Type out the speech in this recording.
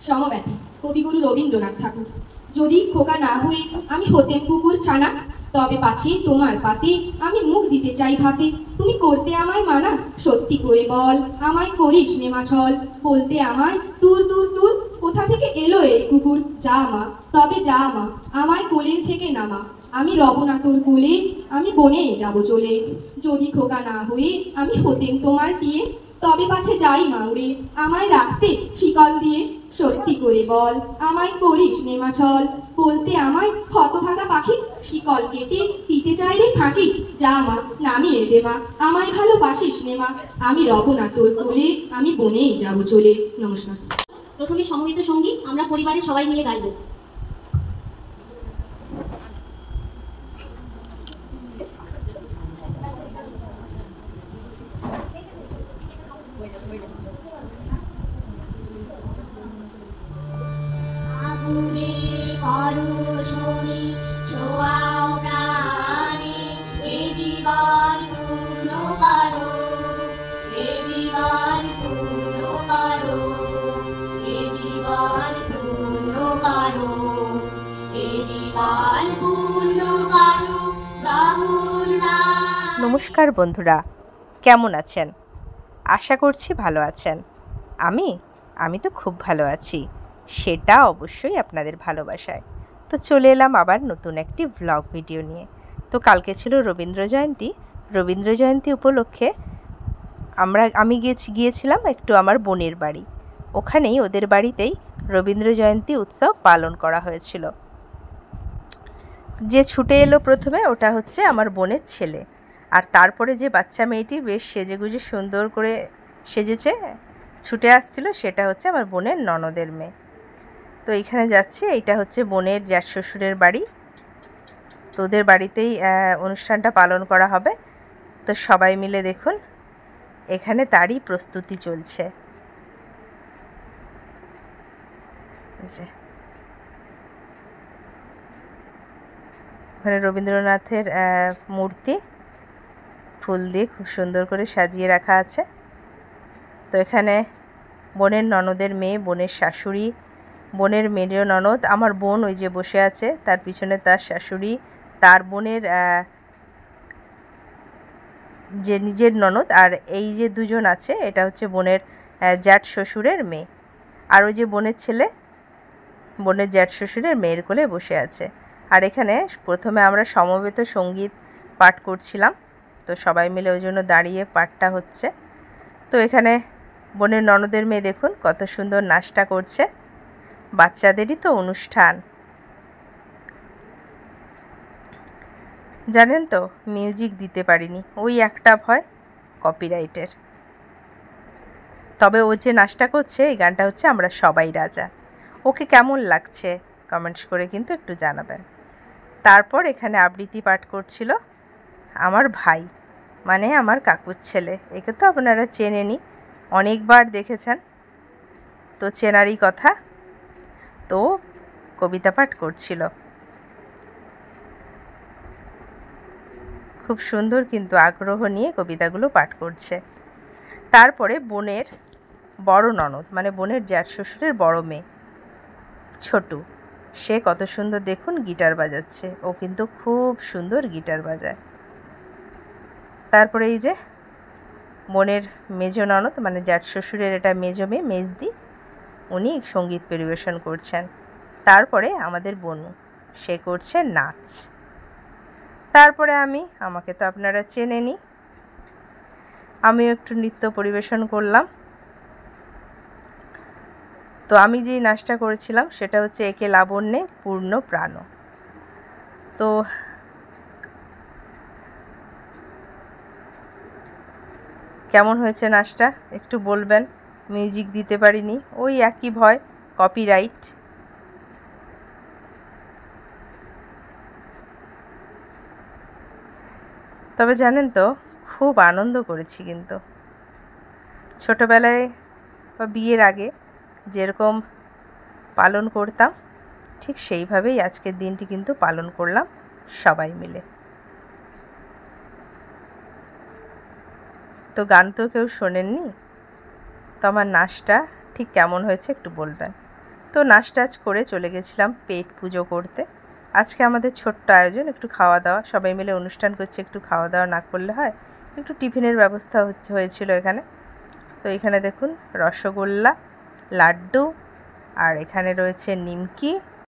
সমব্যথী কবিগুরু রবীন্দ্রনাথ ঠাকুর। যদি খোকা না হয়ে আমি হতেম কুকুর ছানা, তবে পাছে তোমার পাতে আমি মুখ দিতে চাই ভাতে। তুমি করতে আমায় মানা, সত্যি করে বল আমায় করিস নেমা ছল। বলতে আমায় তুর তুর তুর, কোথা থেকে এলো এই কুকুর। যা মা, তবে যা মা, আমায় কোলের থেকে নামা। আমি রব না তোর কোলে, আমি বনে যাব চলে। যদি খোকা না হয়ে আমি হতেম তোমার টিয়ে, তবে পাছে যাই মা উড়ে, আমায় রাখতে শিকল দিয়ে। সত্যি করে বল আমায় করিস নেমা ছল। বলতে আমায় হতভাগা পাখি, শিকল কেটে দিতে চাইলে ফাঁকি। যা মা, নামিয়ে দে মা, আমায় ভালোবাসিস নে মা। আমি রব না তোর কোলে, আমি বনেই যাব চলে। নমস্কার। প্রথমে সমবেত সঙ্গীত আমরা পরিবারের সবাই মিলে গাইব। নমস্কার বন্ধুরা, কেমন আছেন? আশা করছি ভালো আছেন। আমি তো খুব ভালো আছি, সেটা অবশ্যই আপনাদের ভালোবাসায়। তো চলে এলাম আবার নতুন একটি ভ্লগ ভিডিও নিয়ে। তো কালকে ছিল রবীন্দ্র জয়ন্তী উপলক্ষে আমি গিয়েছিলাম একটু আমার বোনের বাড়ি। ওখানেই ওদের বাড়িতেই রবীন্দ্র জয়ন্তী উৎসব পালন করা হয়েছিল। যে ছুটে এলো প্রথমে ওটা হচ্ছে আমার বোনের ছেলে, আর তারপরে যে বাচ্চা মেয়েটি বেশ সেজেগুজে সুন্দর করে সেজেছে ছুটে আসছিল, সেটা হচ্ছে আমার বোনের ননদের মেয়ে। তো এইখানে যাচ্ছি, এইটা হচ্ছে বোনের জ্যাঠ শ্বশুরের বাড়ি। তো ওদের বাড়িতেই অনুষ্ঠানটা পালন করা হবে। তো সবাই মিলে দেখুন এখানে তারই প্রস্তুতি চলছে। ওখানে রবীন্দ্রনাথের মূর্তি ফুল দিয়ে খুব সুন্দর করে সাজিয়ে রাখা আছে। তো এখানে বোনের ননদের মেয়ে, বোনের শাশুড়ি, বোনের মেয়ের ননদ, আমার বোন ওই যে বসে আছে, তার পিছনে তার শাশুড়ি, তার বোনের যে নিজের ননদ, আর এই যে দুজন আছে এটা হচ্ছে বোনের জ্যাঠ শ্বশুরের মেয়ে। আর ওই যে বোনের ছেলে বোনের জ্যাঠ শ্বশুরের মেয়ের কোলে বসে আছে। আর এখানে প্রথমে আমরা সমবেত সঙ্গীত পাঠ করছিলাম, তো সবাই মিলে ওই জন্য দাঁড়িয়ে পাঠটা হচ্ছে। তো এখানে বোনের ননদের মেয়ে দেখুন কত সুন্দর নাচটা করছে, বাচ্চাদেরই তো অনুষ্ঠান। জানেন তো, মিউজিক দিতে পারিনি, ওই একটা ভয় কপিরাইটের। তবে ও যে নাচটা করছে, এই গানটা হচ্ছে আমরা সবাই রাজা। ওকে কেমন লাগছে কমেন্টস করে কিন্তু একটু জানাবেন। তারপর এখানে আবৃত্তি পাঠ করছিল আমার ভাই, মানে আমার কাকুর ছেলে। একে তো আপনারা চেনেনই, অনেকবার দেখেছেন, তো চেনারই কথা। তো কবিতা পাঠ করছিল, খুব সুন্দর কিন্তু আগ্রহ নিয়ে কবিতাগুলো পাঠ করছে। তারপরে বোনের বড় ননদ, মানে বোনের জ্যাঠ শ্বশুরের বড় মেয়ে ছোটু, সে কত সুন্দর দেখুন গিটার বাজাচ্ছে। ও কিন্তু খুব সুন্দর গিটার বাজায়। তারপরে এই যে বোনের মেজ ননদ, মানে জ্যাঠ শ্বশুরের এটা মেজ মেয়ে মেজদি, উনি সঙ্গীত পরিবেশন করছেন। তারপরে আমাদের বনু, সে করছে নাচ। তারপরে আমাকে তো আপনারা চেনেনই, আমিও একটু নৃত্য পরিবেশন করলাম। তো আমি যেই নাচটা করেছিলাম সেটা হচ্ছে একে লাবণ্যে পূর্ণ প্রাণ। তো কেমন হয়েছে নাচটা একটু বলবেন। মিউজিক দিতে পারিনি, ওই একই ভয় কপিরাইট। তবে জানেন তো, খুব আনন্দ করেছি কিন্তু। ছোটোবেলায় বা বিয়ের আগে যেরকম পালন করতাম, ঠিক সেইভাবেই আজকের দিনটি কিন্তু পালন করলাম সবাই মিলে। তো গান তো কেউ শোনেননি, তো আমার নাচটা ঠিক কেমন হয়েছে একটু বলবেন। তো নাচ টাচ করে চলে গেছিলাম পেট পুজো করতে। আজকে আমাদের ছোট্ট আয়োজন, একটু খাওয়া দাওয়া, সবাই মিলে অনুষ্ঠান করছে, একটু খাওয়া দাওয়া না করলে হয়। একটু টিফিনের ব্যবস্থা হয়েছিল এখানে। তো এখানে দেখুন রসগোল্লা, লাড্ডু, আর এখানে রয়েছে নিমকি,